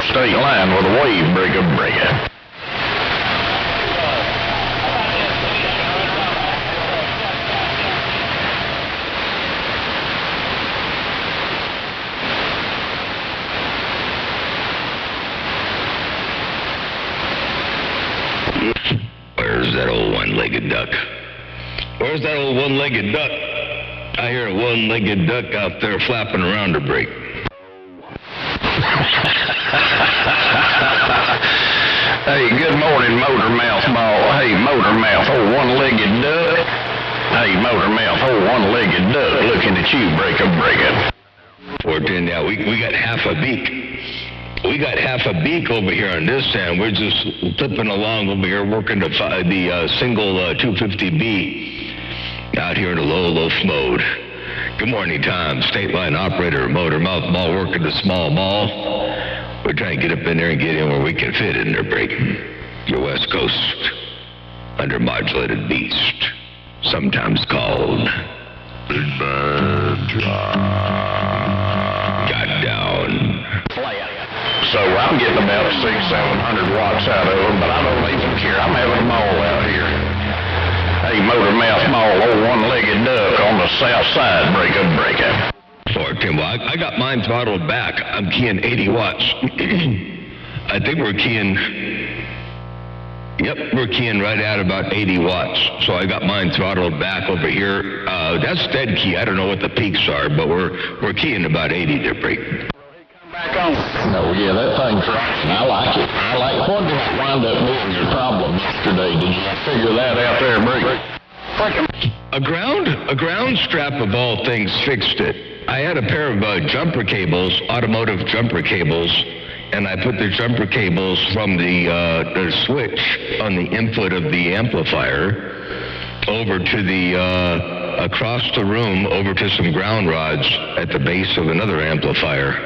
state line with a wave breaker. Where's that old one-legged duck? Where's that old one-legged duck? I hear a one-legged duck out there flapping around to break. Hey, good morning, Motormouth Ball. Hey, Motormouth, old one-legged duck. Hey, Motormouth, old one-legged duck, looking at you, breaker. 410 now. We got half a beak. We got half a beak over here on this end. We're just flipping along over here, working the single 250B out here in a low mode. Good morning, Tom. State line operator, Motormouth Mall, working the small mall. We're trying to get up in there and get in where we can fit in there, break. Your West Coast undermodulated beast, sometimes called Big Bad. Got down. So I'm getting about 600-700 watts out of them, but I don't even care. I'm having them all out here. Hey, Motormouth Mall, old one-legged duck on the south side, breaker. Well, I got mine throttled back. I'm keying 80 watts. I think we're keying right at about 80 watts. So I got mine throttled back over here. That's dead key. I don't know what the peaks are, but we're keying about 80 there, break. Back on. No, yeah, that thing's rocking. I like it. What did it wind up being your problem yesterday? Did you figure that out there, break? A ground strap of all things fixed it. I had a pair of jumper cables, automotive jumper cables, and I put the jumper cables from the switch on the input of the amplifier over to the across the room over to some ground rods at the base of another amplifier.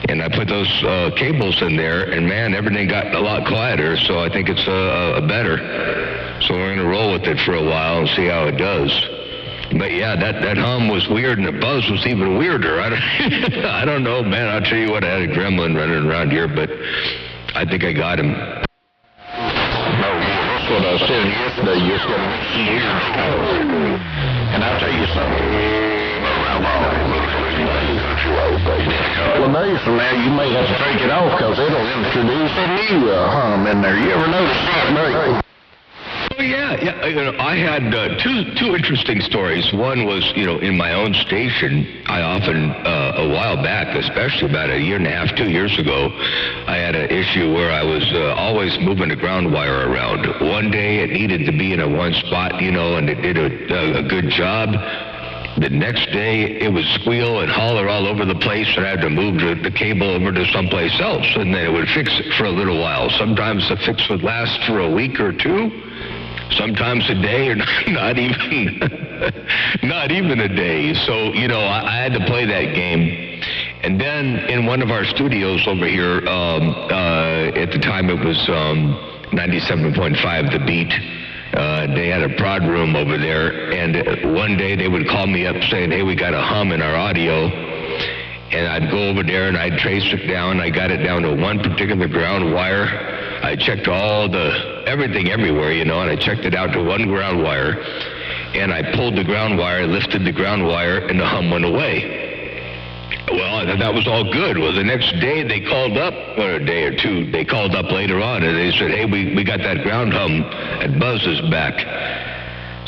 And I put those cables in there, and man, everything got a lot quieter, so I think it's better. So we're going to roll with it for a while and see how it does. But yeah, that hum was weird, and the buzz was even weirder. I don't know, man. I'll tell you what, I had a gremlin running around here, but I think I got him. No, that's what I said yesterday. You're going to make some weird stuff. And I'll tell you something. Well, days from now, you may have to take it off because it'll introduce a new hum in there. You ever notice that, Mary? Oh, yeah. I had two interesting stories. One was, in my own station, I often, a while back, especially about a year and a half, 2 years ago, I had an issue where I was always moving the ground wire around. One day it needed to be in a one spot, and it did a good job. The next day, it would squeal and holler all over the place, and I had to move the cable over to someplace else, and then it would fix it for a little while. Sometimes the fix would last for a week or two, sometimes a day, or not even a day. So, I had to play that game. And then in one of our studios over here, at the time it was 97.5 The Beat, they had a prod room over there, and one day they would call me up saying, hey, we got a hum in our audio, and I'd go over there and I'd trace it down. I got it down to one particular ground wire. I checked everything everywhere, and I checked it out to one ground wire, and I pulled the ground wire, lifted the ground wire, and the hum went away. Well, that was all good. Well, the next day they called up, or a day or two, they called up later on, and they said, hey, we got that ground hum, and buzz is back.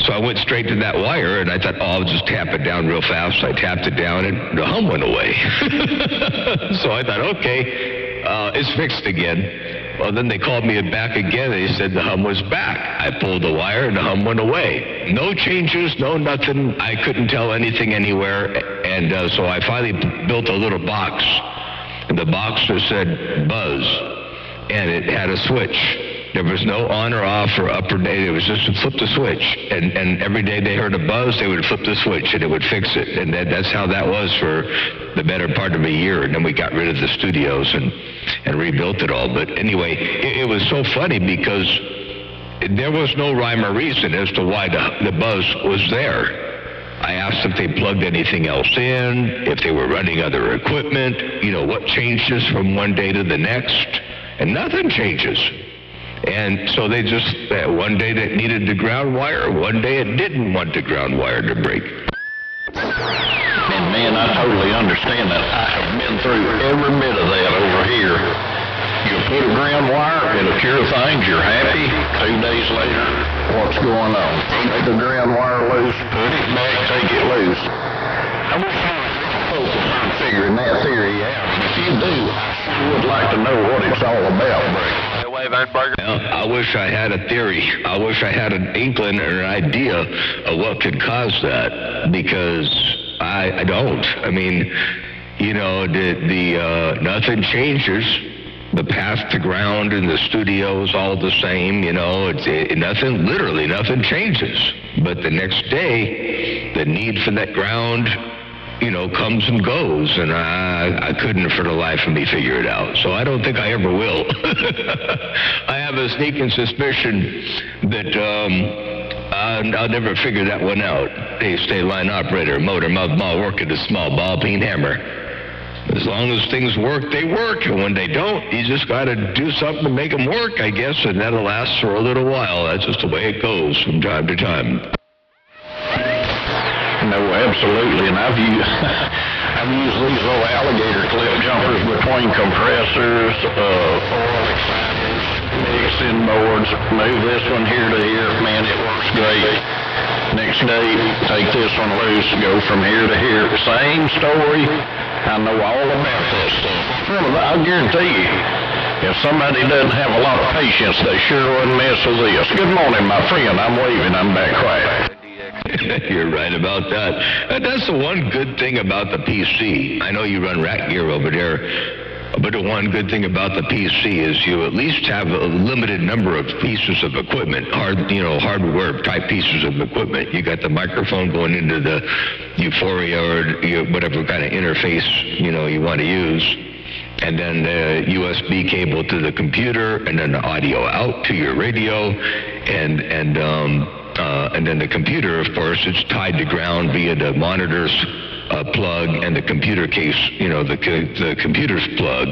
So I went straight to that wire, and I thought, I'll just tap it down real fast. I tapped it down, and the hum went away. So I thought, okay, it's fixed again. Well, then they called me back again. They said the hum was back. I pulled the wire, and the hum went away. No changes, no nothing. I couldn't tell anything anywhere. And so I finally built a little box. And the box said buzz. And it had a switch. There was no on or off or up or down. It was just to flip the switch. And every day they heard a buzz, they would flip the switch, and it would fix it. And that's how that was for the better part of a year. And then we got rid of the studios and rebuilt it all. But anyway, it was so funny because there was no rhyme or reason as to why the buzz was there. I asked if they plugged anything else in, if they were running other equipment, what changes from one day to the next, and nothing changes. And so they just, one day that needed the ground wire, one day it didn't want the ground wire to break. And man, I totally understand that. I have been through every bit of that over here. You put a ground wire, it'll cure things, you're happy. 2 days later, what's going on? Take the ground wire loose, put it back, take it loose. I wish I was focused on figuring that theory out. And if you do, I sure would like to know what it's all about, Brady. Well, I wish I had a theory. I wish I had an inkling or an idea of what could cause that, because I don't. I mean, nothing changes. The path to ground in the studio is all the same, literally nothing changes. But the next day, the need for that ground, comes and goes, and I couldn't for the life of me figure it out. So I don't think I ever will. I have a sneaking suspicion that I'll never figure that one out. Hey, stay line operator, motor mouth ball, work at a small ball peen hammer. As long as things work, they work. And when they don't, you just got to do something to make them work, I guess, and that'll last for a little while. That's just the way it goes from time to time. No, absolutely. And I've used these little alligator clip jumpers between compressors, oil exciters, mixing boards. Move this one here to here. Man, it works great. Next day, take this one loose, go from here to here. Same story. I know all about that stuff. I'll guarantee you, if somebody doesn't have a lot of patience, they sure wouldn't mess with this. Good morning, my friend. I'm waving. I'm back quiet. You're right about that. That's the one good thing about the PC. I know you run rack gear over there, but the one good thing about the PC is you at least have a limited number of pieces of equipment, hardware type pieces of equipment. You got the microphone going into the Euphoria or whatever kind of interface, you want to use. And then the USB cable to the computer, and then the audio out to your radio, and then the computer, of course, it's tied to ground via the monitor's plug and the computer case, the computer's plug.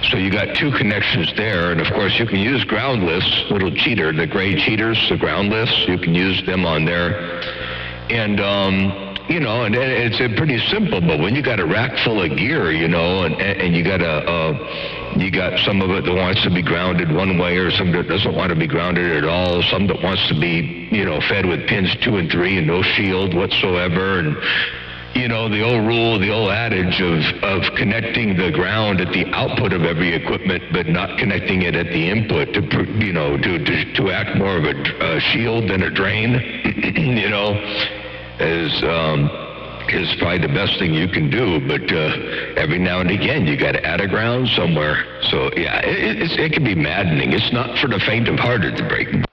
So you got two connections there, and of course you can use groundless, little cheater, the gray cheaters, the groundless, you can use them on there. And, and it's pretty simple, but when you got a rack full of gear, and you got some of it that wants to be grounded one way, or some that doesn't want to be grounded at all, some that wants to be, fed with pins 2 and 3 and no shield whatsoever, and the old rule, the old adage of connecting the ground at the output of every equipment, but not connecting it at the input to act more of a shield than a drain, is probably the best thing you can do. But every now and again, you got to add a ground somewhere. So yeah, it can be maddening. It's not for the faint of heart to break.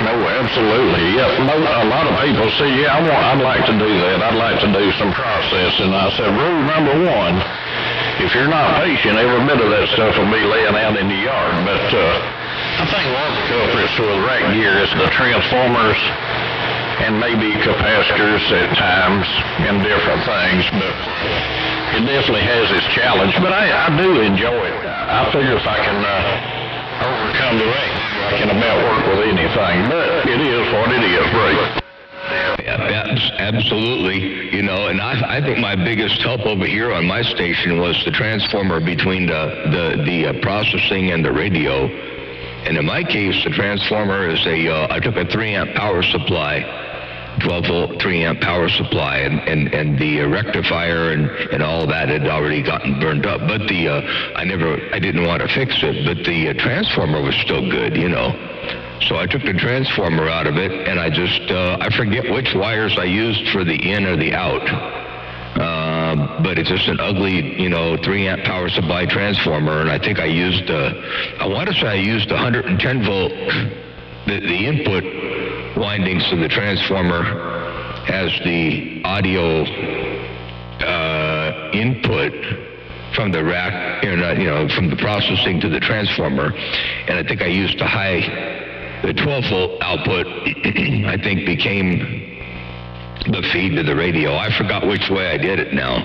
No, absolutely. Yeah, a lot of people say, I'd like to do that. I'd like to do some processing. I said, rule number 1, if you're not patient, every bit of that stuff will be laying out in the yard. But I think one of the culprits with rack gear is the transformers and maybe capacitors at times and different things. But it definitely has its challenge. But I do enjoy it. I figure if I can overcome the rack, I can about work with anything, but it is what it is, right? Yeah, absolutely. And I think my biggest help over here on my station was the transformer between the processing and the radio. And in my case, the transformer is I took a 3-amp power supply, 12-volt 3-amp power supply, and the rectifier and all that had already gotten burned up. But I didn't want to fix it, but the transformer was still good, So I took the transformer out of it, and I forget which wires I used for the in or the out. But it's just an ugly, 3-amp power supply transformer, and I think I used, I want to say I used 110 volt, the input windings to the transformer as the audio input from the rack, from the processing to the transformer, and I think I used the 12 volt output, I think became the feed to the radio. I forgot which way I did it now.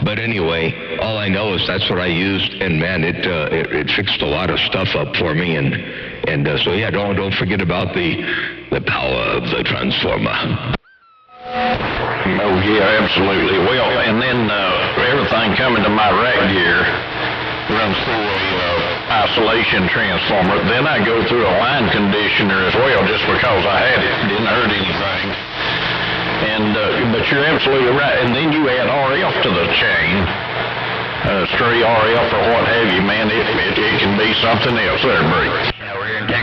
But anyway, all I know is that's what I used, and man, it fixed a lot of stuff up for me, and so yeah, don't forget about the power of the transformer. Oh yeah, absolutely. Well, and then everything coming to my rack gear runs through a isolation transformer. Then I go through a line conditioner as well, just because I had it. Didn't hurt anything. And but you're absolutely right. And then you add RF to the chain, stray RF or what have you. Man, it can be something else there, Bree.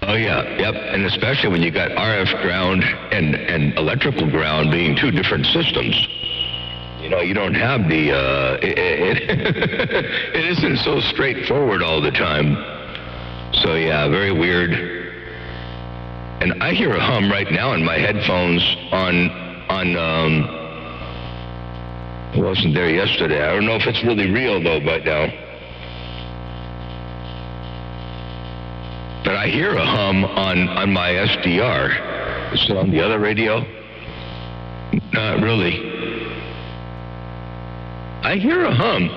Oh yeah, yep, and especially when you got RF ground and electrical ground being two different systems. You know, you don't have the, it isn't so straightforward all the time. So yeah, very weird. And I hear a hum right now in my headphones on it wasn't there yesterday. I don't know if it's really real though right now. But I hear a hum on my SDR. Is it on the other radio? Not really. I hear a hum.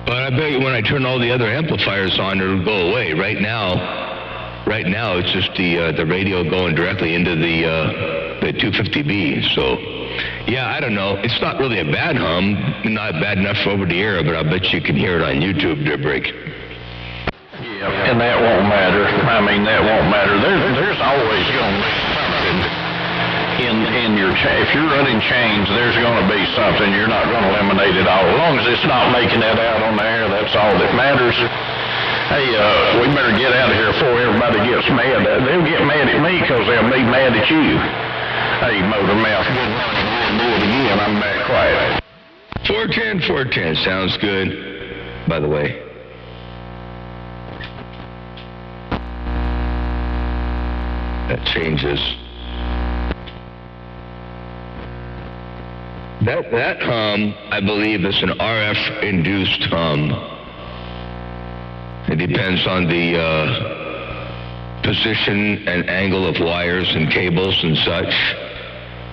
But I bet you when I turn all the other amplifiers on, it'll go away. Right now, it's just the radio going directly into the 250B. So, yeah, I don't know. It's not really a bad hum. Not bad enough for over the air, but I bet you can hear it on YouTube, dear Break. Yeah, and that won't matter. I mean, that won't matter. There's always going to be something in your chain. If you're running chains, there's going to be something. You're not going to eliminate it all. As long as it's not making that out on the air, that's all that matters. Hey, we better get out of here before everybody gets mad. They'll get mad at me because they'll be mad at you. Hey, Motor Mouth, good morning. We'll do it again. I'm back quiet. 410, sounds good, by the way. That changes. That hum, I believe, is an RF-induced hum. It depends on the position and angle of wires and cables and such.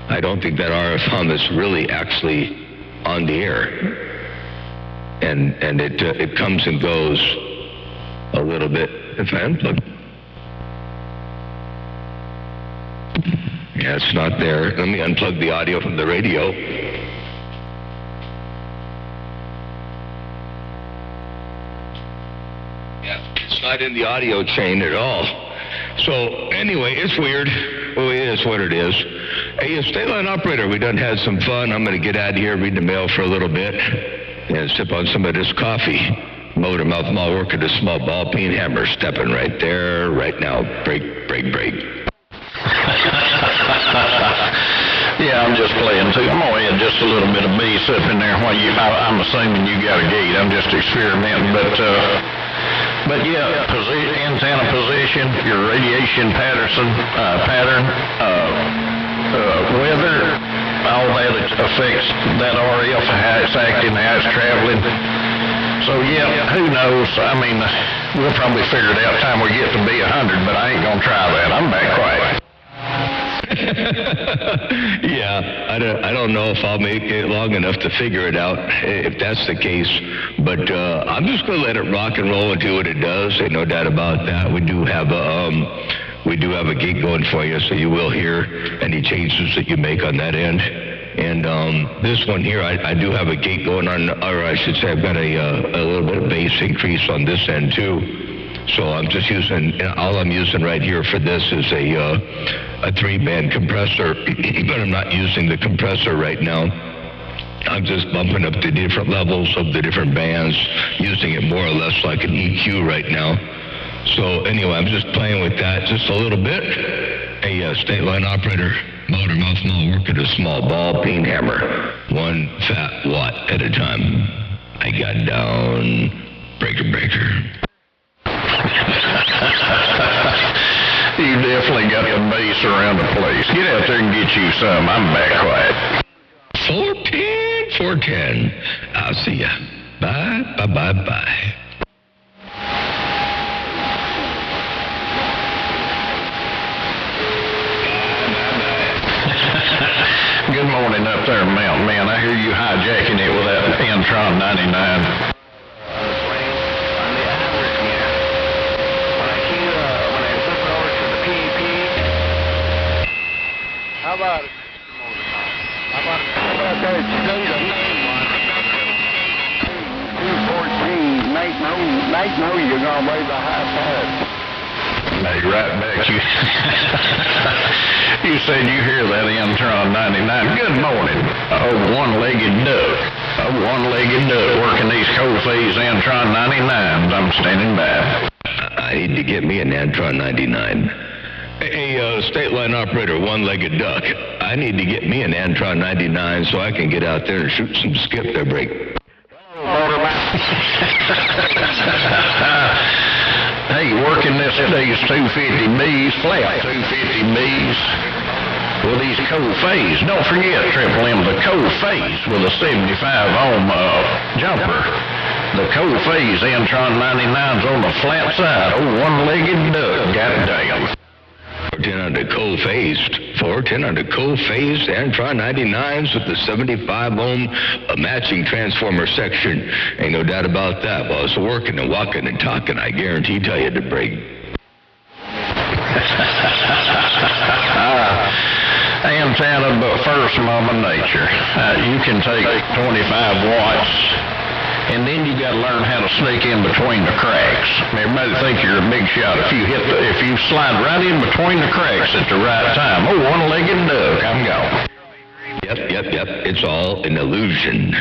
I don't think that RF hum is really actually on the air. And it comes and goes a little bit. If I unplug. Yeah, it's not there. Let me unplug the audio from the radio. Yeah, it's not in the audio chain at all. So, anyway, it's weird. Well, it is what it is. Hey, state line operator, we done had some fun. I'm going to get out of here, read the mail for a little bit, and sip on some of this coffee. Motor Mouth Mall worker, the small ball peen hammer stepping right there, right now. Break. Yeah, I'm just playing too. I'm gonna add just a little bit of bass up in there while I'm assuming you got a gate. I'm just experimenting, but yeah, antenna position, your radiation pattern, weather, all that affects that RF, how it's acting, how it's traveling. So yeah, who knows? I mean, we'll probably figure it out time we get to be 100, but I ain't gonna try that. I'm back quiet. Yeah, I don't know if I'll make it long enough to figure it out, if that's the case. But I'm just going to let it rock and roll and do what it does. Ain't no doubt about that. We do have a gate going for you, so you will hear any changes that you make on that end. And this one here, I do have a gate going on, or I should say I've got a little bit of bass increase on this end too. So I'm just all I'm using right here for this is a 3-band compressor, but I'm not using the compressor right now. I'm just bumping up the different levels of the different bands, using it more or less like an EQ right now. So anyway, I'm just playing with that just a little bit. A state line operator, Motor Mouth Mall working a small ball peen hammer, 1 fat watt at a time. I got down, breaker. You definitely got the bass around the place. Get out there and get you some. I'm back quiet. 410. I'll see ya. Bye. Good hear you hijacking it with that Antron 99. How about it? How about that? Today the main one. 214. Nate know you're gonna wave a high five. Hey, right back. You said you hear that Antron 99. Good morning. One-legged duck. A one-legged duck working these Cold-Phase Antron 99s. I'm standing by. I need to get me an Antron 99. Hey, state line operator, one-legged duck. I need to get me an Antron 99 so I can get out there and shoot some skip their break. Hey, working this day's 250Bs, flat 250Bs with these Cold-Phase. Don't forget, Triple M, the Cold-Phase with a 75-ohm jumper. The Cold-Phase Antron 99's on the flat side. Oh, one-legged duck, goddamn. 410 on the Cold-Phase Antron 99s with the 75-ohm matching transformer section. Ain't no doubt about that. While it's working and walking and talking, I guarantee tell you to break. Antenna, but first, Mama Nature. You can take 25 watts, and then you got to learn how to sneak in between the cracks. Everybody think you're a big shot if you slide right in between the cracks at the right time. Oh, one-legged duck, I'm gone. Yep. It's all an illusion.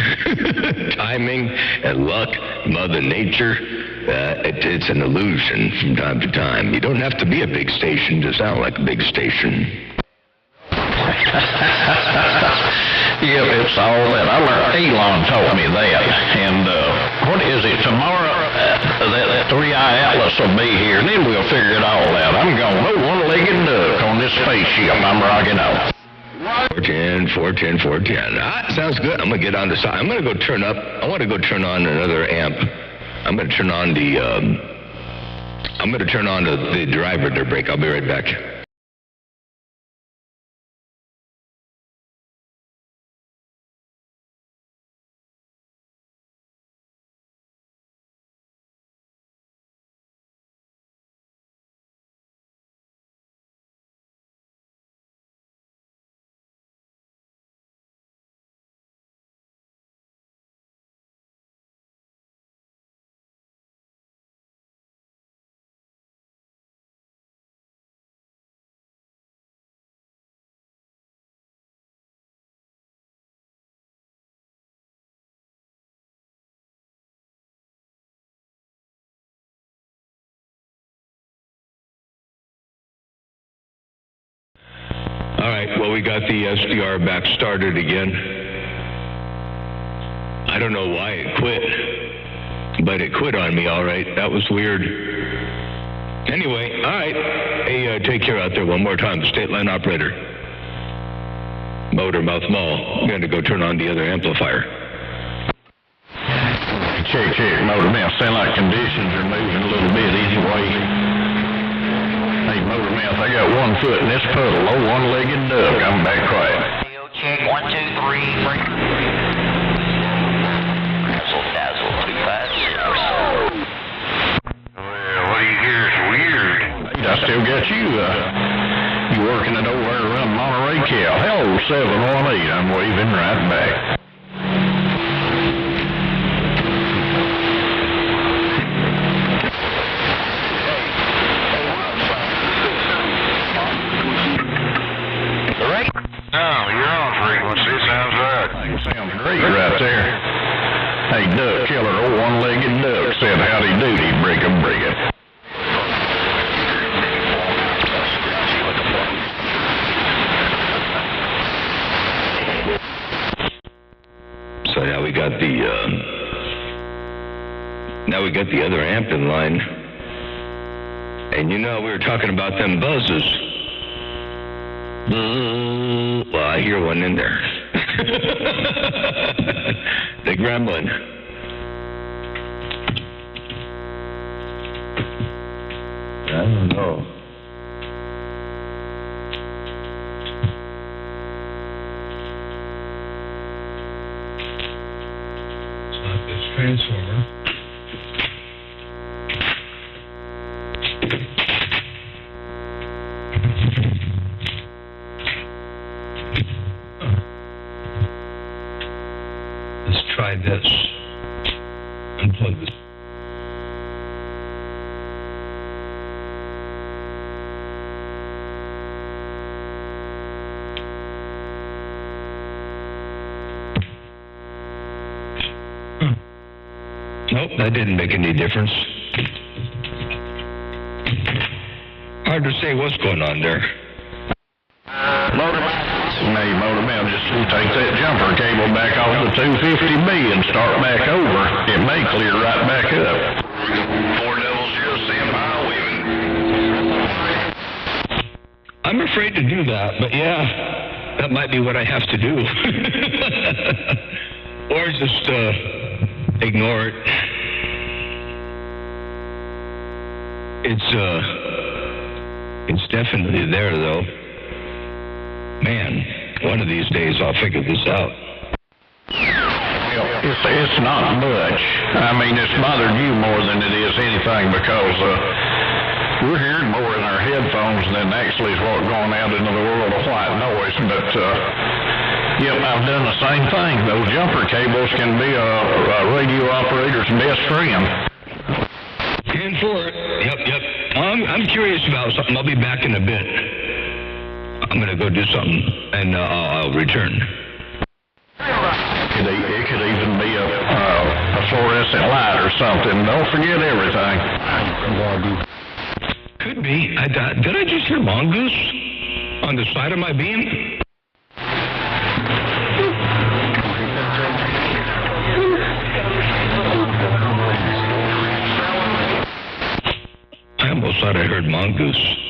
Timing and luck, Mother Nature, it's an illusion from time to time. You don't have to be a big station to sound like a big station. Yep, it's all that. I learned, Elon taught me that. And what is it, tomorrow, that 3i Atlas will be here, and then we'll figure it all out. I'm going, oh, one-legged duck on this spaceship I'm rocking out. 410. Ah, sounds good. I'm going to get on the side. I'm going to go turn up. I want to go turn on another amp. I'm going to turn on the driver to break. I'll be right back. All right, well, we got the SDR back started again. I don't know why it quit, but it quit on me, all right. That was weird. Anyway, all right. Hey, take care out there one more time. State line operator. Motormouth Mall. I'm going to go turn on the other amplifier. Check, Motormouth. Sound like conditions are moving a little bit anyway. Hey, Motormouth, I got one foot in this puddle. Oh, one-legged duck. I'm back quiet. Check 1, 2, 3. Dazzle 256. Well, what do you hear is weird. Hey, I still got you. You working it over there around Monterey, Cal. Hello, 718. I'm waving right back. Sounds great right there. Hey, Duck Killer, old one-legged duck, said howdy doody, break 'em. So now we got the other amp in line. And you know, we were talking about them buzzes. Well, I hear one in there. The gremlin. I don't know. try this. Unplug this. Nope, that didn't make any difference. Hard to say what's going on there. Motorman just take that jumper cable back off the 250B and start back over. It may clear right back up. Four Devils here, stand by, weaving. I'm afraid to do that, but yeah, that might be what I have to do. Or just ignore it. It's definitely there, though. Man, one of these days I'll figure this out. It's not much. I mean, it's bothered you more than it is anything because we're hearing more in our headphones than actually is what's going out into the world of white noise. But, yep, I've done the same thing. Those jumper cables can be a radio operator's best friend. And for it. Yep. I'm curious about something. I'll be back in a bit. I'm going to go do something, and I'll return. It could even be a fluorescent light or something. Don't forget everything. Could be. Did I just hear mongoose on the side of my beam? I almost thought I heard mongoose.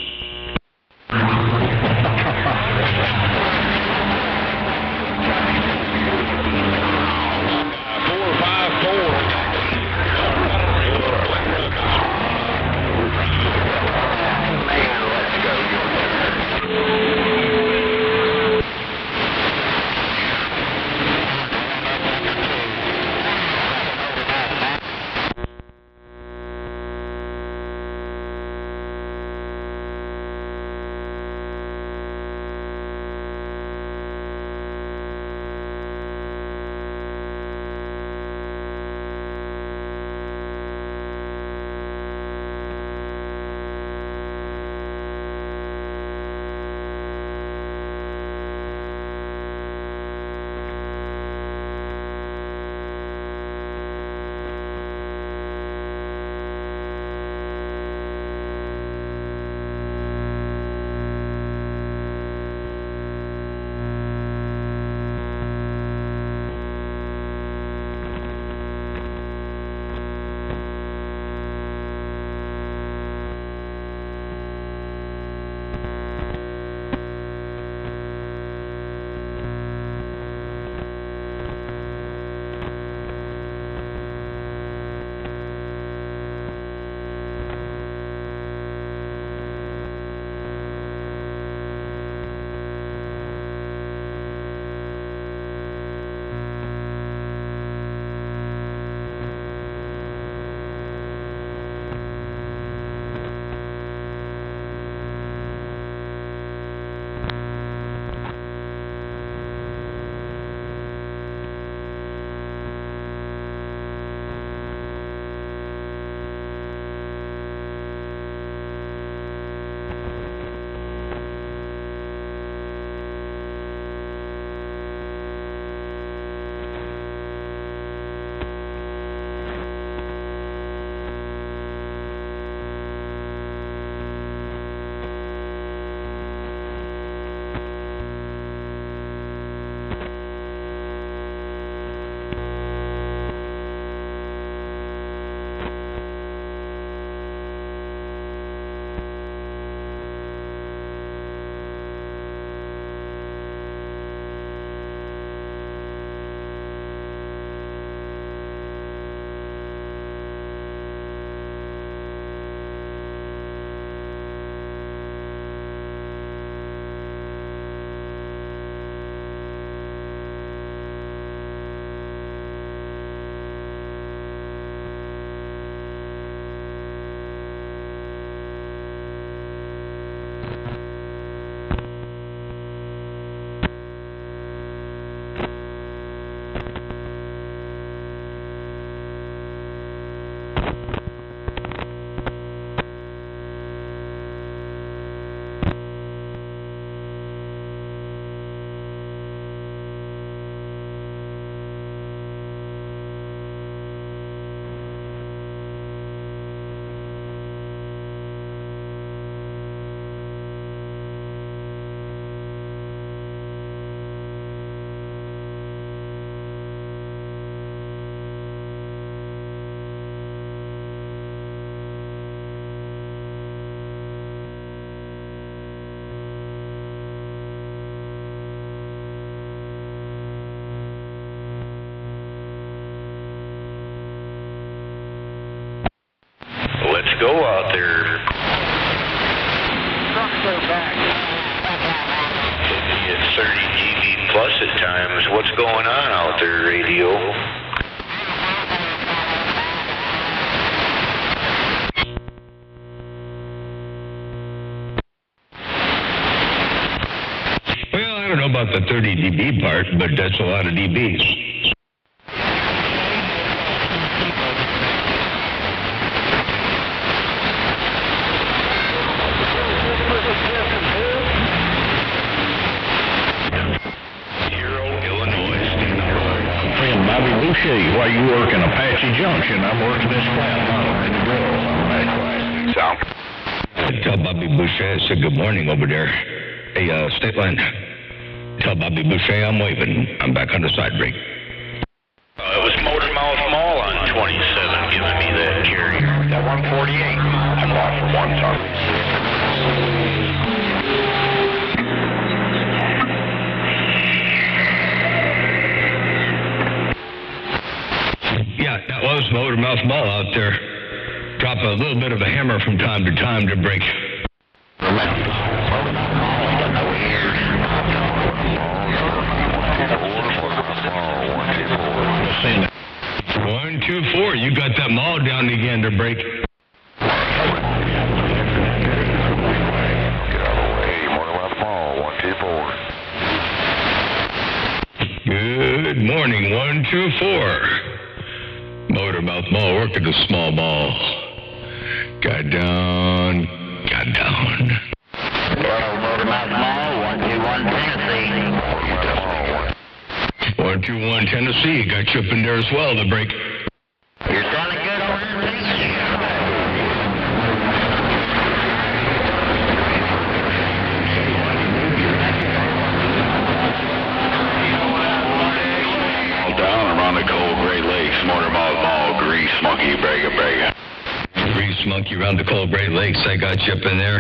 go out there? Trucks are back. It's 30 dB plus at times. What's going on out there, radio? Well, I don't know about the 30 dB part, but that's a lot of dBs. Bobby Boucher, while you work in Apache Junction, I'm working this plant in the grill. Tell Bobby Boucher I said good morning over there. Hey, State Line. Tell Bobby Boucher I'm waving. I'm back on the side break. It was Motormouth Mall on 27 giving me that carrier. That 148. I'm off for 1 ton. Yeah, that was Motormouth Mall out there. Drop a little bit of a hammer from time to time to break. 124, you got that mall down again to break. Good morning, 124. Motormouth Mall, working the small mall. Got down. Motormouth Mall, 121 Tennessee. 121 Tennessee, got you up in there as well to break. You're sounding good over here, down around the cold Great Lakes, Motormouth Mall, Grease Monkey, Breaker. Grease Monkey around the cold Great Lakes, I got you up in there.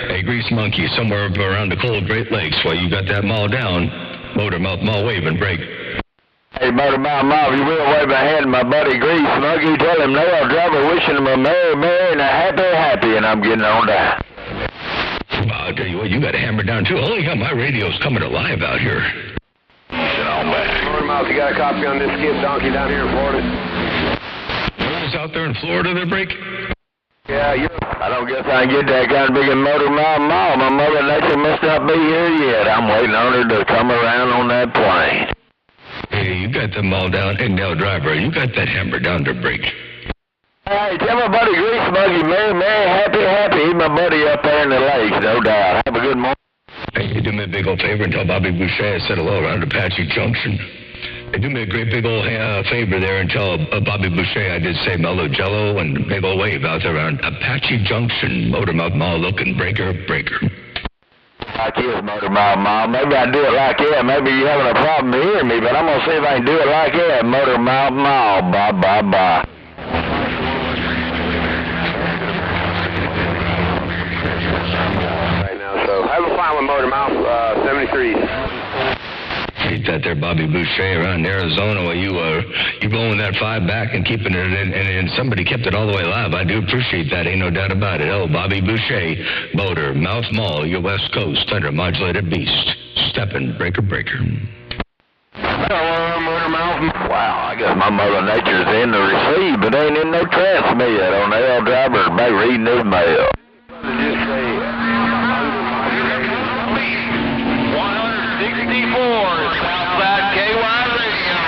Hey, Grease Monkey, somewhere up around the cold Great Lakes, while you got that mall down. Motormouth Mall waving, break. Hey, Motormouth Mall, if you will wave my hand to my buddy Grease Monkey, tell him nail driver wishing him a merry and a happy, and I'm getting on down. Well, I'll tell you what, you got a hammer down too. Holy God, my radio's coming alive out here. Sit on back. Motormouth, you got a copy on this skip donkey down here in Florida? Who's out there in Florida there, break? Yeah, I don't guess I can get that kind of big in Motormouth Mall. My mother nature must not be here yet. I'm waiting on her to come around on that plane. Hey, you got them all down. Hey, Nell Driver, you got that hammer down to break. Hey, tell my buddy Grease Monkey, merry, happy. He's my buddy up there in the lakes, no doubt. Have a good morning. Hey, you do me a big old favor and tell Bobby Boucher I said hello around Apache Junction. Hey, do me a great big old favor there and tell Bobby Boucher I did say mellow jello and big old wave out there around Apache Junction, Motormouth Mall looking breaker. Like this, Motormouth Mall. Maybe I do it like that. Maybe you're having a problem hearing me, but I'm going to see if I can do it like that. Motormouth Mall. Bye. right now, so have a fine with Motormouth, 73. Keep that there, Bobby Boucher, around Arizona while you blowing that 5 back and keeping it, and somebody kept it all the way live. I do appreciate that, ain't no doubt about it. Oh, Bobby Boucher, Motormouth Mall, your West Coast Thunder Modulated Beast, stepping breaker. Motormouth. Wow, I guess my mother nature's in the receive, but ain't in no transmit on L driver by reading his mail. Just say 164 Southside KY Radio.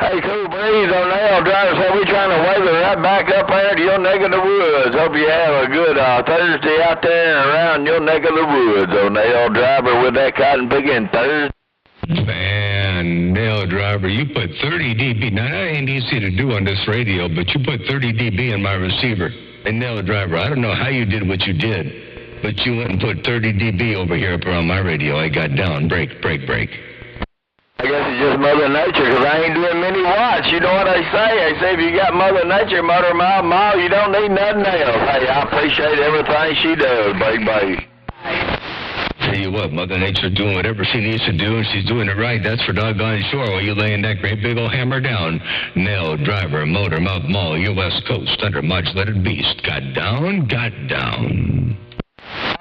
Hey, Cool Breeze on the L driver, so we trying to wave it right back up there to your neck of the woods. Hope you have a good Thursday out there and around your neck of the woods on the L driver with that cotton picking Thursday. Man, Nail Driver, you put 30 dB. Now, that ain't easy to do on this radio, but you put 30 dB in my receiver. And Nail Driver, I don't know how you did what you did, but you went and put 30 dB over here up around my radio. I got down. Break. I guess it's just Mother Nature, because I ain't doing many watts. You know what I say? I say if you got Mother Nature, Motormouth Mall, you don't need nothing else. Hey, I appreciate everything she does, baby. tell you what, Mother Nature's doing whatever she needs to do, and she's doing it right. That's for doggone sure. While you laying that great big old hammer down. Nail, driver, motor, mouth, maul, your West Coast, under modulated beast. Got down, got down.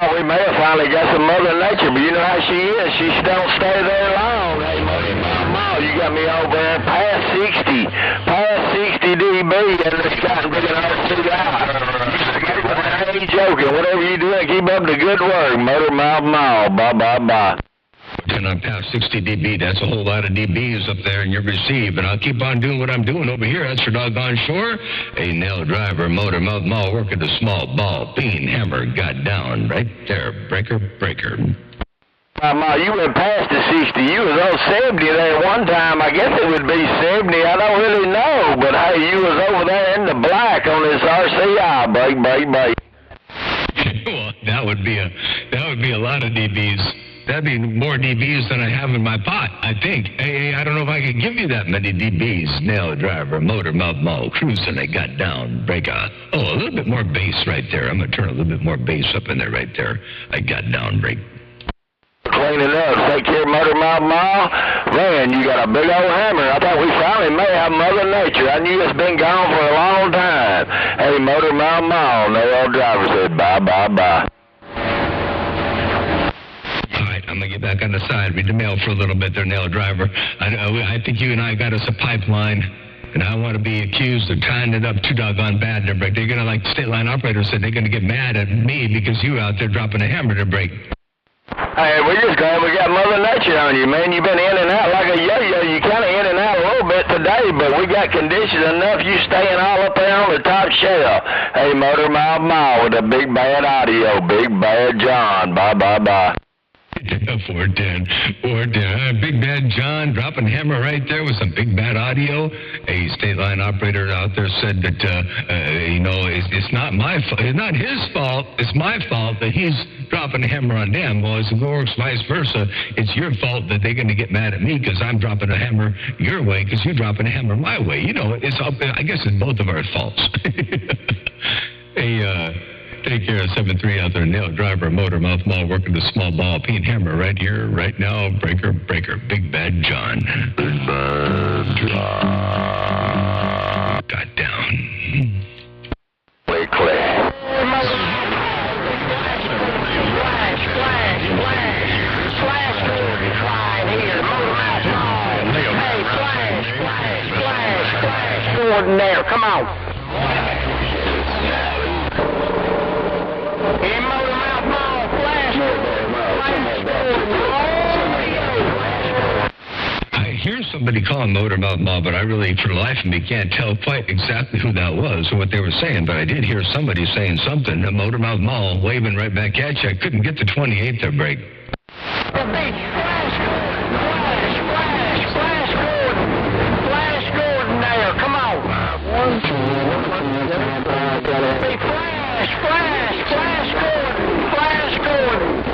Oh, we may have finally got some Mother Nature, but you know how she is. She don't stay there long. Hey, Mama, you got me over there past 60 dB, and it's gotten big enough to I ain't joking. Whatever you doing, keep up the good work. Motor Mouth Mall. Bye. And I'm past 60 dB. That's a whole lot of dBs up there in your receive. And I'll keep on doing what I'm doing over here. That's for doggone sure. A nail driver, motor, mouth, maul, working the small ball, peen, hammer, got down. Right there. Breaker. Ma, you went past the 60. You was on 70 there one time. I guess it would be 70. I don't really know. But, hey, you was over there in the black on this RCI. Break. Well, that would be a lot of dBs. That'd be more dBs than I have in my pot, I think. Hey, I don't know if I could give you that many dBs. Nail, driver, motor, mouth, maul, cruising, I got down, breaker. Oh, a little bit more bass right there. I'm going to turn a little bit more bass up in there right there. I got down, break. Cleaning up. Take care, Motor Mouth Mall. Man, you got a big old hammer. I thought we finally may have Mother Nature. I knew it's been gone for a long time. Hey, Motor Mouth Mall. Nail driver said bye. I'm going to get back on the side, read the mail for a little bit there, nail driver. I think you and I got us a pipeline, and I want to be accused of tying it up too doggone bad to break. They're going to, like the state line operator said, they're going to get mad at me because you out there dropping a hammer to break. Hey, we're just glad we got Mother Nature on you, man. You've been in and out like a yo-yo. You kind of in and out a little bit today, but we got conditions enough. You staying all up there on the top shelf. Hey, Motor Mouth Mall with a big bad audio. Big Bad John. Bye. 410. Big Bad John dropping hammer right there with some big bad audio. A state line operator out there said that, it's not my fault. It's not his fault. It's my fault that he's dropping a hammer on them. Well, it works vice versa. It's your fault that they're going to get mad at me because I'm dropping a hammer your way because you're dropping a hammer my way. You know, I guess it's both of our faults. Take care of 7-3 out there, nail driver, motor, mouth, maul, working the small ball, peen, hammer right here, right now, breaker, Big Bad John. Big Bad John. Got down. Play clear. Flash. Forward there, come on. I hear somebody calling Motor Mouth Maul, but I really, for the life of me, can't tell quite exactly who that was or what they were saying, but I did hear somebody saying something. Motor Mouth Maul waving right back at you. I couldn't get the 28th there, break. Flash Gordon there, come on. Flash Gordon.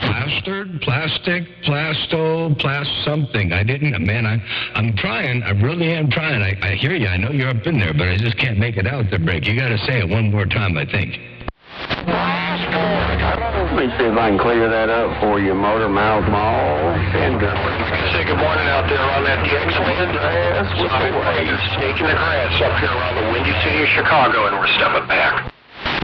Plastered, plastic, plasto, something. I'm trying. I really am trying. I hear you. I know you're up in there, but I just can't make it out there, break. You got to say it one more time, I think. Let me see if I can clear that up for you, Motor Mouth Mall. Say good morning out there on that DX-1. Snaking the grass up here around the windy city of Chicago, and we're stepping back.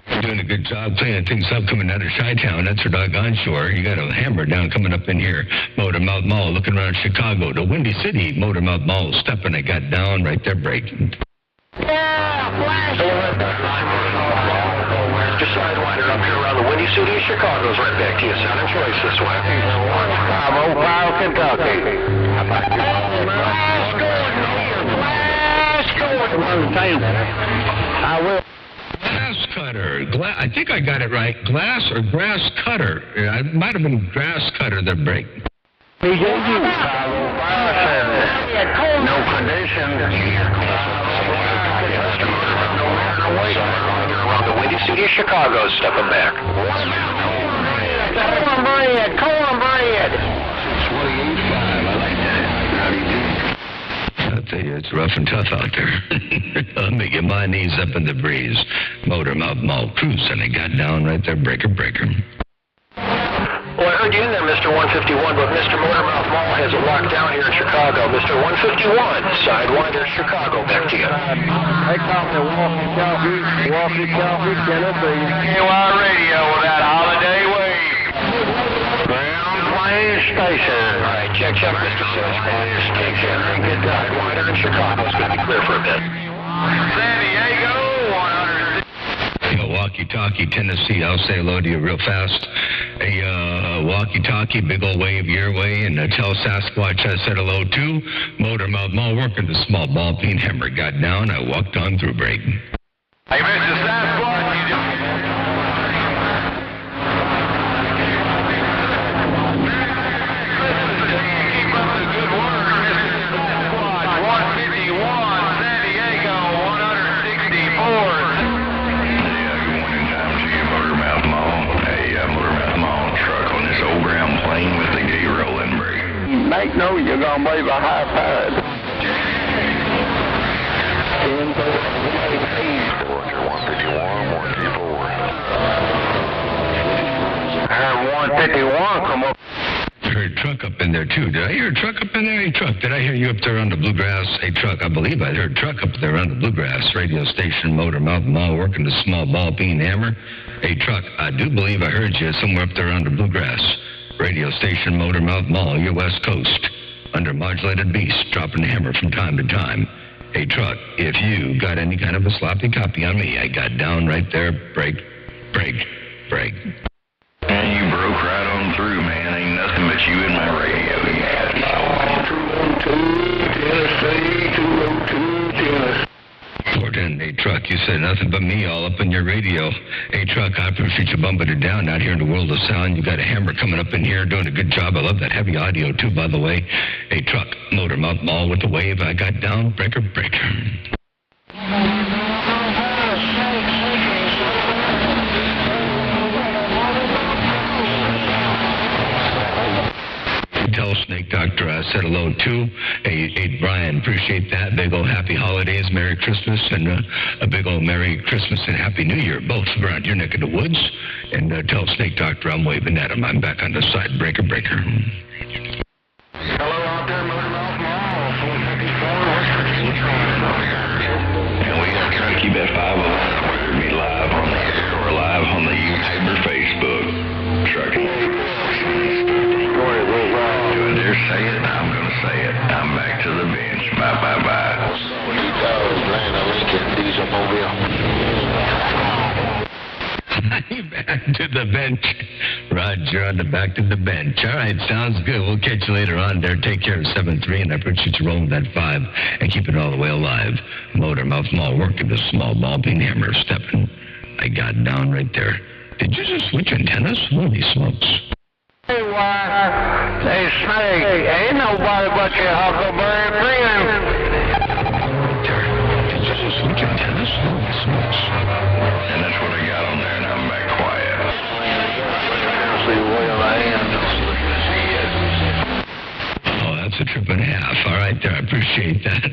You're doing a good job cleaning things up coming out of Chi-Town. That's for doggone sure. You got a hammer down coming up in here. Motor Mouth Mall looking around Chicago. The Windy City, Motor Mouth Mall stepping. It got down right there breaking. Yeah, flash. Just sidewinding up here around the windy city of Chicago. Right back to you. Sound and choice this way. 505 Kentucky. Flash Gordon. I will. Glass cutter. I think I got it right. Glass or grass cutter. It might have been grass cutter that break. He gave you 505. No condition. Around the windy city of Chicago, stepping back. Cornbread. 28.5. I like that. How do you do? I'll tell you, it's rough and tough out there. Let me get my knees up in the breeze. Motor Mouth Mall cruising. It got down right there, breaker. Well, I heard you in there, Mr. 151, but Mr. Motormouth Mall has it locked down here in Chicago. Mr. 151, Sidewinder, Chicago, back to you. They call me Walkie Talkie, Tennessee. KY Radio with that holiday wave. Ground Plane Station. All right, check, Mr. Station. Good Sidewinder in Chicago. It's going to be clear for a bit. San Diego, 100. Walkie-talkie, Tennessee, I'll say hello to you real fast. A walkie-talkie, big old wave your way, and tell Sasquatch I said hello too. Motormouth Mall working the small ball peen hammer. Got down, I walked on through break. Hey, Mr. Sasquatch, you doing? Keep up the good work, Mr. Sasquatch. 151, San Diego, 164. Make no, you're going to wave a high pad. 151, come up. I heard a truck up in there too. Did I hear a truck up in there? Hey, truck, did I hear you up there on the Bluegrass? Hey, truck, I believe I heard a truck up there on the Bluegrass radio station, Motormouth Mall, working the small ball peen hammer. Hey, truck, I do believe I heard you somewhere up there on the Bluegrass radio station, Motormouth Mall, your West Coast, under modulated beast, dropping the hammer from time to time. Hey, truck, if you got any kind of a sloppy copy on me, I got down right there, break. And you broke right on through, man. Ain't nothing but you and my radio. Yeah. 202 Tennessee, 202 Tennessee. 410, hey, truck, you said nothing but me all up in your radio. Hey, truck, I appreciate you bumping it down out here in the world of sound. You got a hammer coming up in here, doing a good job. I love that heavy audio, too, by the way. Hey, truck, Motormouth Mall with the wave. I got down, breaker. Tell Snake Doctor I said hello too. Hey, Brian, appreciate that. Big old happy holidays, Merry Christmas, and a big old Merry Christmas and Happy New Year, both around your neck of the woods. And tell Snake Doctor I'm waving at him. I'm back on the side, breaker. Hello out there, Motormouth Mall, 454. And we got to try to keep that 501, whether it be live on the air or live on the YouTube or Facebook. Trucking. Just say it, I'm going to say it. I'm back to the bench. Bye. Back to the bench. Roger, on the back to the bench. All right, sounds good. We'll catch you later on there. Take care of 7-3, and I appreciate you rolling that 5 and keep it all the way alive. Motormouth Mall working the small ball peen hammer, stepping. I got down right there. Did you just switch antennas? Holy smokes. Hey, why? Hey, Snake, ain't nobody but your Huckleberry friend. Did you just switch antennas? Holy smokes. And that's what I got on there, and I'm back quiet. Oh, that's a trip and a half. All right, there. I appreciate that.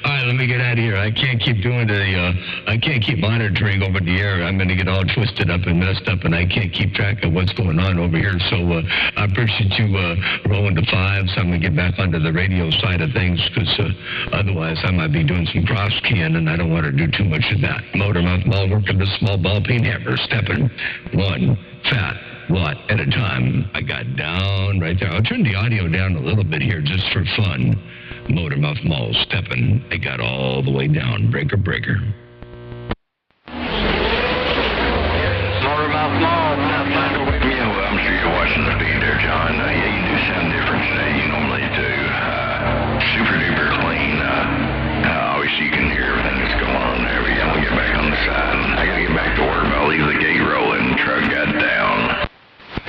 All right, let me get out of here. I can't keep I can't keep monitoring over the air. I'm going to get all twisted up and messed up, and I can't keep track of what's going on over here. So I appreciate you rolling the 5s. I'm going to get back onto the radio side of things because otherwise I might be doing some cross keying, and I don't want to do too much of that. Motormouth Mall working the small ball peen hammer, stepping one fat lot at a time. I got down right there. I'll turn the audio down a little bit here just for fun. Motormouth Mall stepping. I got all the way down. Breaker. Motormouth Mall. Yeah, well, I'm sure you're watching the feed there, John. Yeah, you do sound different today. You normally do. Super duper clean. Obviously, you can hear everything that's going on there. But yeah, I'm going to get back on the side. I got to get back to work. I'll leave the gate rolling. Truck got down.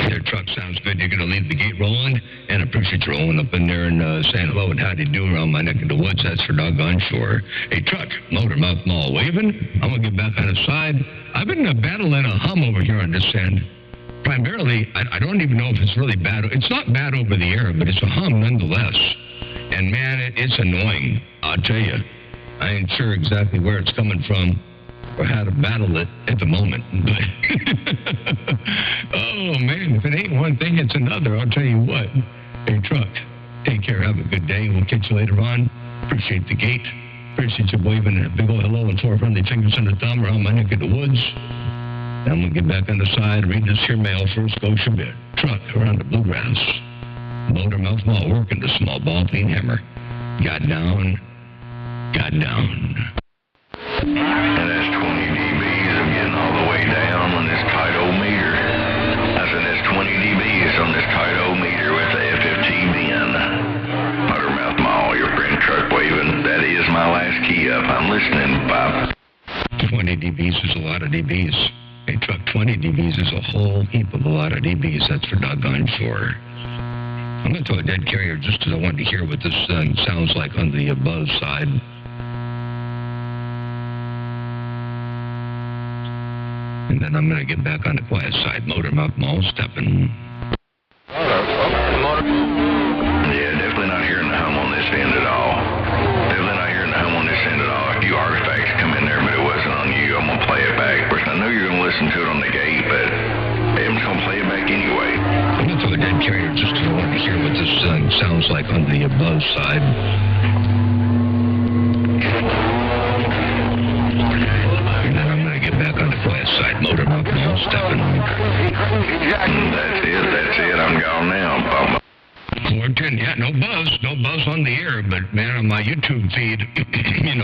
Their truck sounds good. You're going to leave the gate rolling, and I appreciate you rolling up in there and saying hello and how do you do around my neck of the woods. That's for doggone sure. Hey, truck, Motormouth Mall waving. I'm going to get back on the side. I've been battling a hum over here on this end. Primarily, I don't even know if it's really bad. It's not bad over the air, but it's a hum nonetheless. And, man, it's annoying. I'll tell you. I ain't sure exactly where it's coming from. or how to battle it at the moment. But oh man, if it ain't one thing, it's another. I'll tell you what. Hey, Truck, take care. Have a good day. We'll catch you later on. Appreciate the gate. Appreciate you waving a big old hello and 4 friendly fingers and a thumb around my neck of the woods. Then we'll get back on the side, read this here mail for Scotia Bit. Truck around the bluegrass. Motor mouth mall working the small ball peen hammer. Got down. Got down. And that's 20 dBs of getting all the way down on this tight old meter. I said that's 20 dBs on this tight old meter with the F15 bin. Motormouth Mall, your friend Truck waving. That is my last key up. I'm listening, Bob. 20 dBs is a lot of dBs. Hey, Truck, 20 dBs is a whole heap of a lot of dBs. That's for doggone sure. I'm going to throw a dead carrier just because I wanted to hear what this sounds like on the buzz side. And then I'm going to get back on the quiet side. Motormouth Mall stepping. Yeah, definitely not hearing the hum on this end at all. Definitely not hearing the hum on this end at all. A few artifacts come in there, but it wasn't on you. I'm going to play it back. Of course, I know you're going to listen to it on the gate, but I'm just going to play it back anyway. I'm going to throw a dead carrier just because I wanted to hear what this sounds like on the buzz side. And then I'm going to get back on the quiet side. Motormouth Mall stepping. That's it. I'm gone now. 410, yeah, no buzz on the air, but man, on my YouTube feed,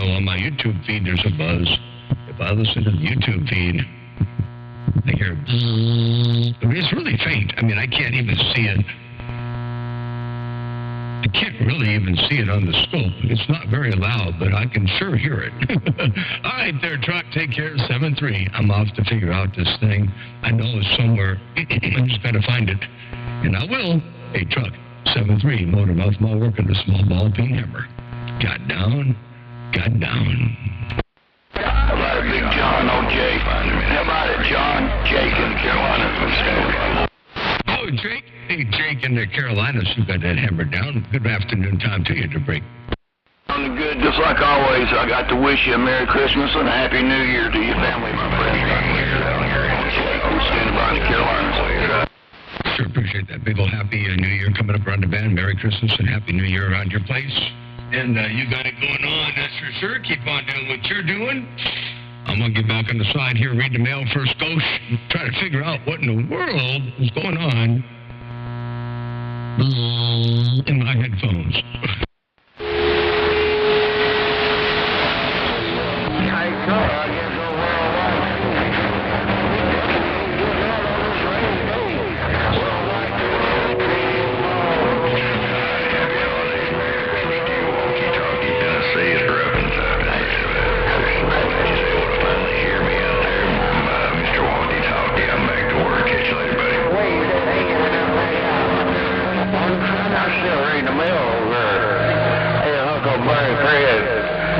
on my YouTube feed, there's a buzz. If I listen to the YouTube feed, I hear bzzz. It's really faint. I mean, I can't even see it. I can't really even see it on the scope. It's not very loud, but I can sure hear it. All right, there, Truck. Take care. 7-3. I'm off to figure out this thing. I know it's somewhere. I just got to find it. And I will. Hey, Truck. 7-3. Motormouth Mall working the small ball peen hammer. Got down. Got down. How about a big John, no Jake? How about it, John? Jake in the Carolinas. Oh, Jake. Hey, Jake in the Carolinas, you got that hammer down. Good afternoon time to you to break. On the good, just like always, I got to wish you a Merry Christmas and a Happy New Year to your family, my friend. I'm standing by in the Carolinas. Sure appreciate that. Big old Happy New Year coming up around the band. Merry Christmas and Happy New Year around your place. And you got it going on, that's for sure. Keep on doing what you're doing. I'm going to get back on the side here, read the mail for Scotia, try to figure out what in the world is going on in my headphones.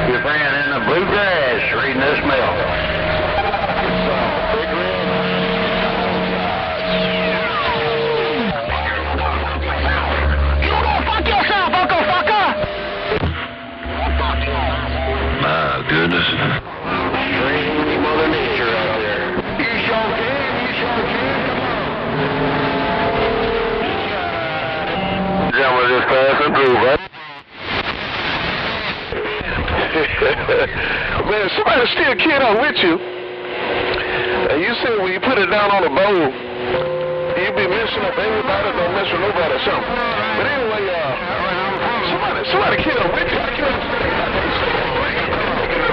Your friend in the bluegrass reading this mail. You go fuck yourself, Uncle Fucker! My goodness. Crazy Mother Nature out there. You sure can, come on. Gentlemen, just passing through, right? Man, somebody still kid on with you. You said when you put it down on the bowl, you be messing up everybody, don't mess with nobody or something. But anyway, somebody kid on with you. I can't understand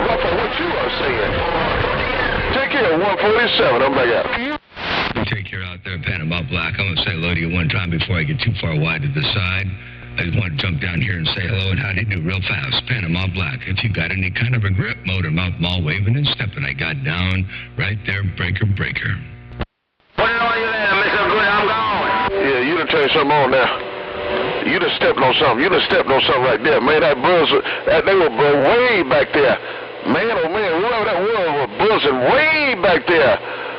rough on what you are saying. Take care, 147, I'm back out. Take care out there, Panama Black. I'm going to say hello to you one time before I get too far wide to the side. I just want to jump down here and say hello and how do you do real fast. Panama Black. If you got any kind of a grip, Motormouth Mall waving and stepping. I got down right there, breaker. What are you there, Mr. Good? I'm gone. Yeah, you done turned something on now. You done stepped on something. You done stepped on something right there. Man, that buzz, they were way back there. Man, oh man, whoever that was buzzing way back there.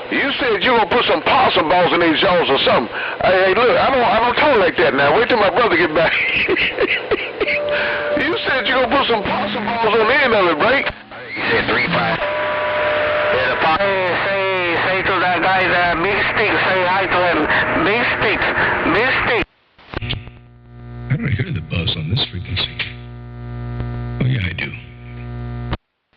You said you gonna put some possum balls in these jaws or something. Hey, look, I don't talk like that now. Wait till my brother get back. You said you gonna put some possum balls on the end of it, right? You said 3-5. Say to that guy, the Big Stick, say hi to him. Big Stick, Big Stick. I don't hear the buzz on this frequency. Oh, yeah, I do.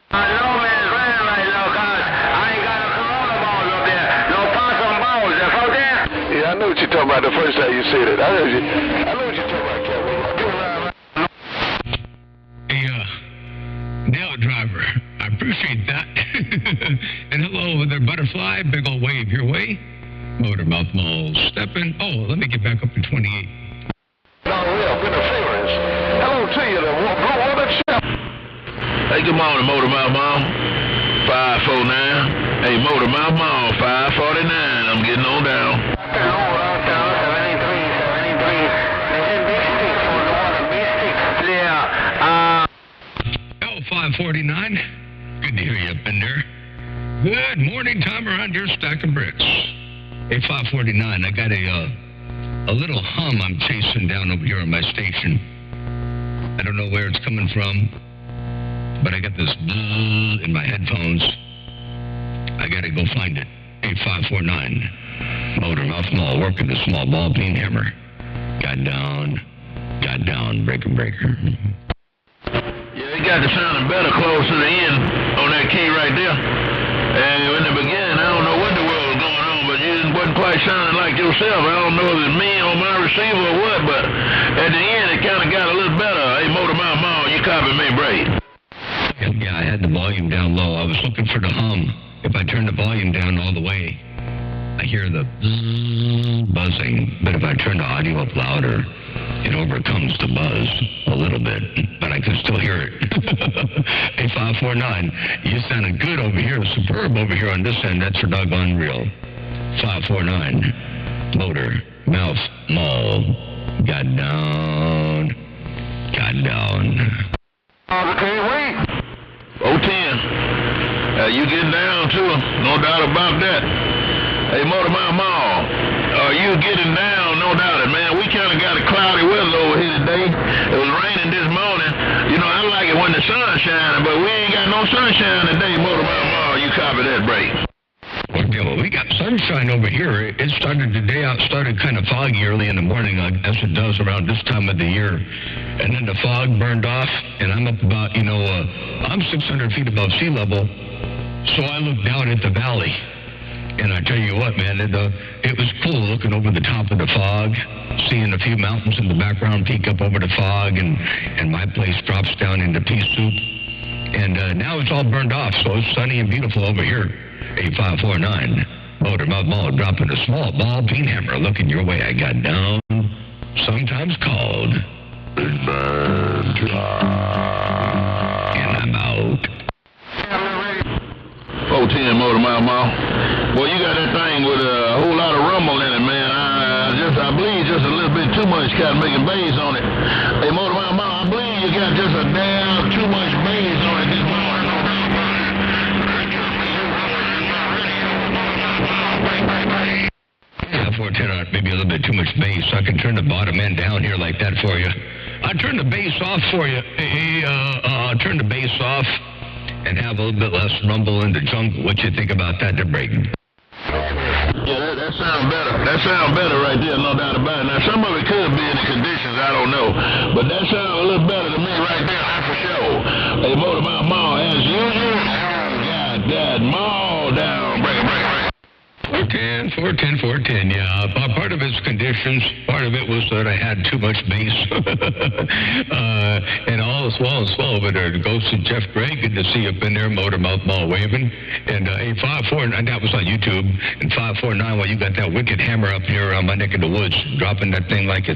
No man's land right now, cuz I ain't got no corona balls up there. No possum balls. That's out there. Yeah, I know what you're talking about the first time you said it. I know what you're talking about, Kevin. Hey, nail driver, I appreciate that. And hello over there, butterfly. Big old wave your way. Motor Mouth Mall stepping. Oh, let me get back up to 28. No, real interference. Hello to you, the Blue Chef. Hey, good morning, Motor Mouth Mall. 549. Hey, Motor Mouth Mall, 549. I'm getting on down. L549. Good to hear you up in there. Good morning time around your stack of bricks. Hey, 549, I got a little hum I'm chasing down over here on my station. I don't know where it's coming from, but I got this bzzz in my headphones. I gotta go find it. Hey, 549. Motor Mouth Mall, working the small ball peen hammer. Got down, breaker. Yeah, it got to sounding better close to the end on that key right there. And in the beginning, I don't know what the world was going on, but you wasn't quite sounding like yourself. I don't know if it's me on my receiver or what, but at the end, it kind of got a little better. Hey, Motor Mouth Mall, you copy me, Bray. Yeah, I had the volume down low. I was looking for the hum. If I turn the volume down all the way, I hear the buzzing. But if I turn the audio up louder, it overcomes the buzz a little bit. But I can still hear it. Hey, 549, you sounded good over here. Superb over here on this end. That's for doggone real. 549, Motor Mouth Mall. Got down. Okay, wait. 010. You getting down to him, no doubt about that. Hey, Motor Mouth Mall, you getting down, no doubt it, man. We kind of got a cloudy weather over here today. It was raining this morning. You know, I like it when the sun's shining, but we ain't got no sunshine today, Motor Mouth Mall. You copy that, Bray. Yeah, well, we got sunshine over here. It started today out, started kind of foggy early in the morning, as it does around this time of the year. And then the fog burned off, and I'm up about, I'm 600 feet above sea level. So I looked down at the valley, and I tell you what, man, it was cool looking over the top of the fog, seeing a few mountains in the background peek up over the fog, and my place drops down into pea soup. And now it's all burned off, so it's sunny and beautiful over here. 8549, Motor Mouth Mall, dropping a small ball peen hammer, looking your way. I got down, sometimes called Big Bad and I'm out. 010 Motor Mouth Mall. Well, you got that thing with a whole lot of rumble in it, man. I believe just a little bit too much kind of making bass on it. Hey, Motor Mouth Mall, I believe you got just a damn too much bass on it this morning. 410, maybe a little bit too much bass. I can turn the bottom end down here like that for you. I'll turn the bass off for you. Turn the bass off and have a little bit less rumble in the jungle. What you think about that, Break? Yeah, that sounds better. That sounds better right there, no doubt about it. Now, some of it could be in the conditions, I don't know. But that sounds a little better to me right there, that's for sure. Hey, Motor Mouth Mall, as usual, got that mall down. Break. 410, yeah. Part of it's conditions. Part of it was that I had too much bass. And all is well and swell over there. The Ghost of Jeff Gray, good to see you up in there, Motor Mouth Mall waving. And 549, that was on YouTube. And 549, well, you got that wicked hammer up here on my neck of the woods, dropping that thing like there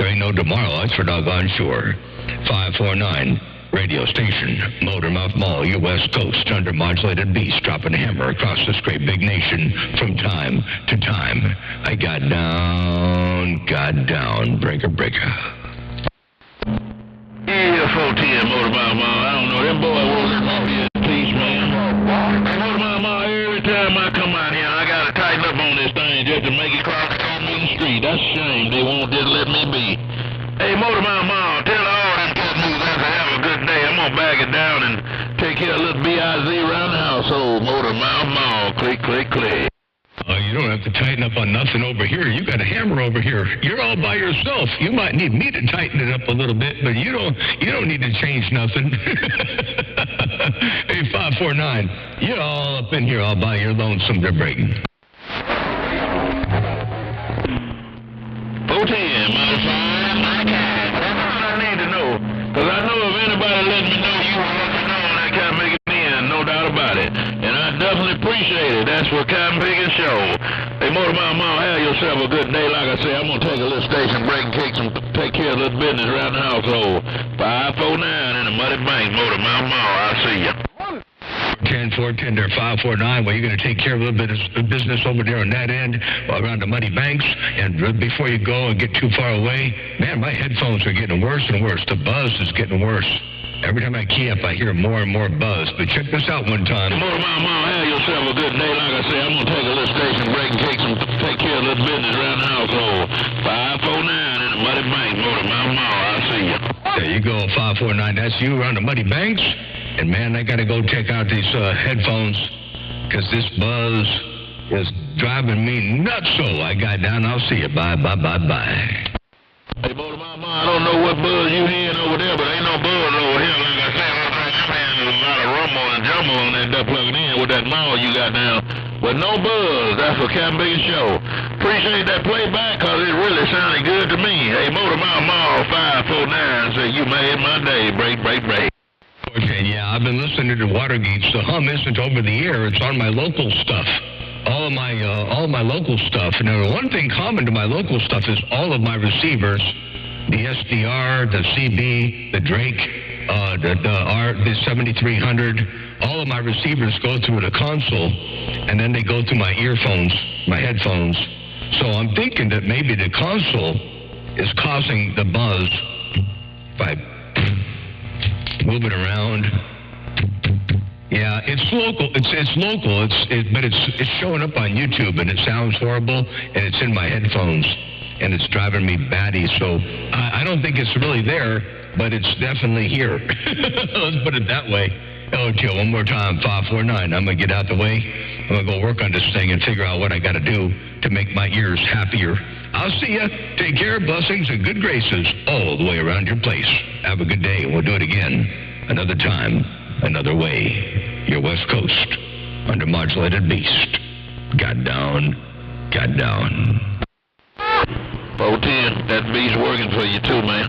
ain't no tomorrow. That's for doggone sure. 549. Radio station, Motor Mouth Mall, your West Coast, under modulated beast, dropping a hammer across this great big nation from time to time. I got down, breaker. Yeah, 410 Motor Mouth Mall, I don't know, them boys won't let me off here in peace, man. Motor Mouth Mall, every time I come out here, I gotta tighten up on this thing just to make it cross the street. That's a shame, they won't just let me be. Hey, Motor Mouth Mall, tell all them cat news I have a good day. I'm gonna bag it down and take care of a little B.I. YZ around the household, motor mouth, click, click, click. You don't have to tighten up on nothing over here. You got a hammer over here. You're all by yourself. You might need me to tighten it up a little bit, but you don't need to change nothing. Hey, 549, you're all up in here all by your lonesome. They're breaking. 410, modified, modified. That's all I need to know. Because I know if anybody let me know, you will let me know, and I can't make it in, no doubt about it. And I definitely appreciate it. That's what Cotton Picking Show. Hey, Motor Mama, have yourself a good day. Like I say, I'm going to take a little station break and take care of a little business around the household. 549 in the Muddy Bank, Motor Mama, I'll see you. 410 there, 549. Well, you're going to take care of a little bit of business over there on that end, around the Muddy Banks. And before you go and get too far away, man, my headphones are getting worse and worse. The buzz is getting worse. Every time I key up, I hear more and more buzz. But check this out one time. Motor Mama, have yourself a good day. Like I say, I'm going to take a little station break and take care of a little business around the household. 549 in the Muddy Bank, Motor Mama, I'll see you. There you go, 549. That's you around the Muddy Banks. And, man, I got to go check out these headphones because this buzz is driving me nuts. So I got down. I'll see you. Bye, bye, bye, bye. Hey, Motor Mama, I don't know what buzz you hearing over there, but ain't no buzz over here. Like I said, there's a lot of rumble and jumble on that duck plugging in with that mall you got now. But no buzz. That's for Cotton Picking Show. Appreciate that playback because it really sounded good to me. Hey, Motor Mama, 549 say you made my day. Break, break, break. Okay, yeah, I've been listening to Watergates. The hum isn't over the air. It's on my local stuff. All of my local stuff. Now, the one thing common to my local stuff is all of my receivers, the SDR, the CB, the Drake, the 7300, all of my receivers go through the console, and then they go through my earphones, my headphones. So I'm thinking that maybe the console is causing the buzz by moving around. Yeah, it's local. It's local. But it's showing up on YouTube, and it sounds horrible, and it's in my headphones, and it's driving me batty. So I don't think it's really there, but it's definitely here. Let's put it that way. Oh, Joe, one more time, 549. I'm gonna get out the way. I'm gonna go work on this thing and figure out what I gotta do to make my ears happier. I'll see ya. Take care. Blessings and good graces all the way around your place. Have a good day, and we'll do it again another time. Another way, your West Coast, under Modulated Beast. Got down. 410, that beast working for you too, man.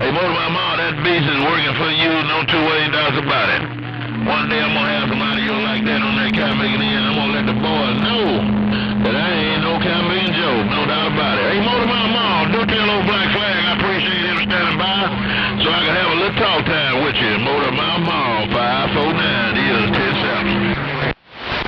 Hey, Motor Mama, that beast is working for you, no two ways doubts about it. One day I'm going to have somebody you like that on that Cotton Picking in. I'm going to let the boys know that I ain't no Cotton Picking Joe, no doubt about it. Hey, Motor Mama, do tell old Black Flag I appreciate him standing by so I can have a little talk time with you. Motor Mama, 549 is 10 seconds.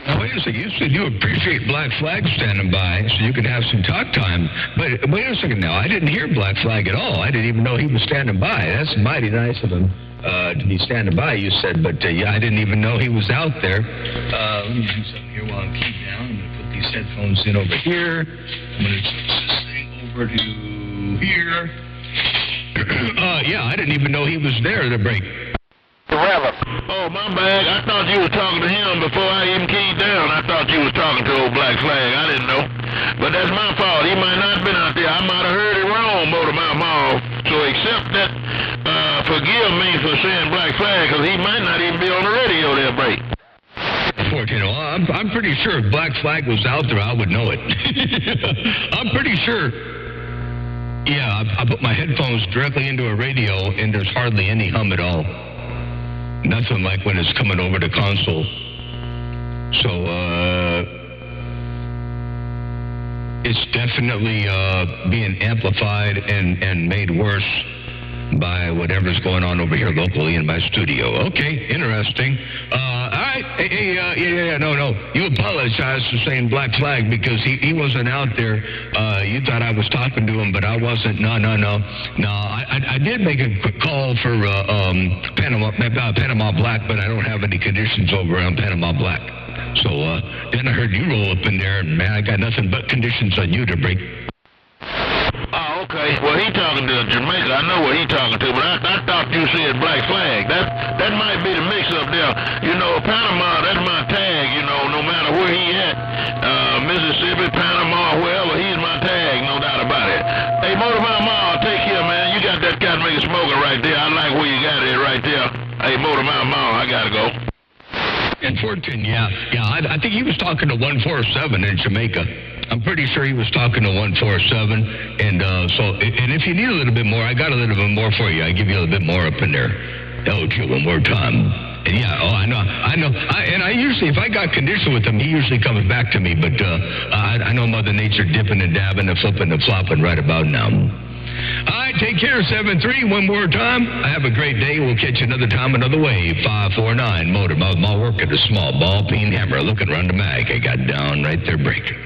Now, wait a second. You said you appreciate Black Flag standing by so you could have some talk time. But wait a second now. I didn't hear Black Flag at all. I didn't even know he was standing by. That's mighty nice of him to be standing by, you said. But, yeah, I didn't even know he was out there. Let me do something here while I'm keeping down. I'm going to put these headphones in over here. I'm going to switch this thing over to here. Yeah, I didn't even know he was there at the break. Oh, my bad. I thought you was talking to him before I even keyed down. I thought you was talking to old Black Flag. I didn't know. But that's my fault. He might not have been out there. I might have heard it wrong, Motor Mama. So accept that. Forgive me for saying Black Flag, because he might not even be on the radio there, break. I'm pretty sure if Black Flag was out there, I would know it. I'm pretty sure. Yeah, I put my headphones directly into a radio, and there's hardly any hum at all. Nothing like when it's coming over the console. So, it's definitely being amplified and made worse by whatever's going on over here locally in my studio. Okay, interesting. All right. Hey, no. You apologize for saying Black Flag because he wasn't out there. You thought I was talking to him, but I wasn't. No. I did make a quick call for Panama Black, but I don't have any conditions over on Panama Black. So then I heard you roll up in there, and man, I got nothing but conditions on you to break. Oh, okay. Okay, well, he talking to Jamaica. I know what he talking to, but I thought you said Black Flag. That might be the mix-up there. You know, Panama, that's my tag, you know, no matter where he at. Mississippi, Panama, wherever, he's my tag, no doubt about it. Hey, Motor Mama, take care, man. You got that cat making smoking right there. I like where you got it right there. Hey, Motor Mama, I gotta go. In 14, yeah. I think he was talking to 147 in Jamaica. I'm pretty sure he was talking to 147, and if you need a little bit more, I got a little bit more for you. I give you a little bit more up in there. LQ, one more time. And yeah, I know. I usually, if I got condition with him, he usually comes back to me. But I know Mother Nature dipping and dabbing and flipping and flopping right about now. All right, take care, 7-3. One more time. Have a great day. We'll catch you another time, another way. 549 Motor. My work at a small ball peen hammer. Looking around the mag. I got down right there breaking.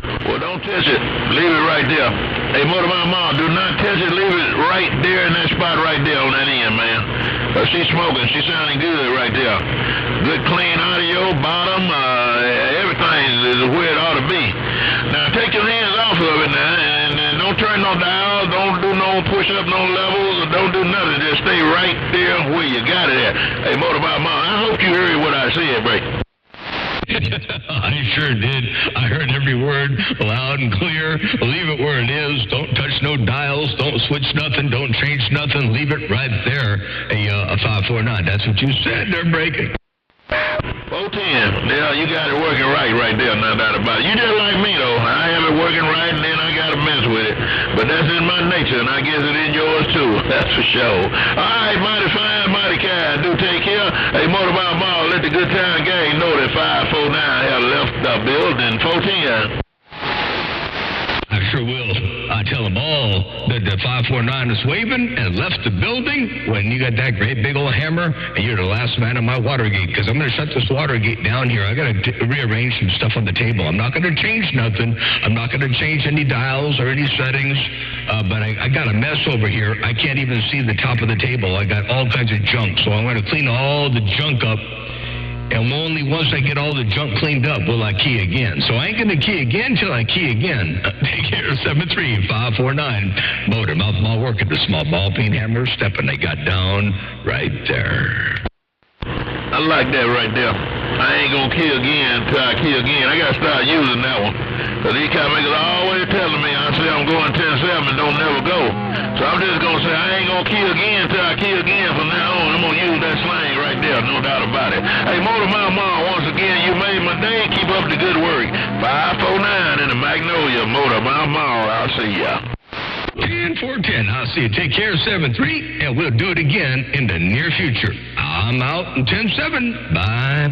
Well, don't touch it. Leave it right there. Hey, Motor Mama, do not touch it. Leave it right there in that spot right there on that end, man. She's smoking. She's sounding good right there. Good clean audio, bottom, everything is where it ought to be. Now, take your hands off of it now, and don't turn no dials, don't do no push-up, no levels, or don't do nothing. Just stay right there where you got it at. Hey, Motor Mama, I hope you heard what I said, Break. I sure did. I heard every word loud and clear. Leave it where it is. Don't touch no dials. Don't switch nothing. Don't change nothing. Leave it right there. A 549. That's what you said. They're breaking. 410. Yeah, you got it working right there, no doubt about it. You just like me, though. I have it working right, and then I got to mess with it. But that's in my nature, and I guess it in yours, too. That's for sure. All right, mighty fine, mighty kind. Do take care. Hey, Motorball Ball, let the good time gang know that 549 have left the building. 410. I sure will. I tell them all that the 549 is waving and left the building when you got that great big old hammer and you're the last man on my water gate, because I'm going to shut this water gate down here. I got to rearrange some stuff on the table. I'm not going to change nothing. I'm not going to change any dials or any settings, but I got a mess over here. I can't even see the top of the table. I got all kinds of junk, so I'm going to clean all the junk up. And only once I get all the junk cleaned up will I key again. So I ain't going to key again till I key again. Take care, 73549. Motor, mouth work at the small ball peen hammer step, and they got down right there. I like that right there. I ain't going to key again till I key again. I got to start using that one. Because these car makers always telling me, I say I'm going 10-7 and don't never go. So I'm just going to say I ain't going to key again till I key again from now on. I'm going to use that slang right there, no doubt about it. Hey, Motor Mama, once again, you made my day. Keep up the good work. 549 in the Magnolia. Motor Mama, I'll see ya. 10-4-10. I'll see you. Take care, 7-3, and we'll do it again in the near future. I'm out in 10-7. Bye.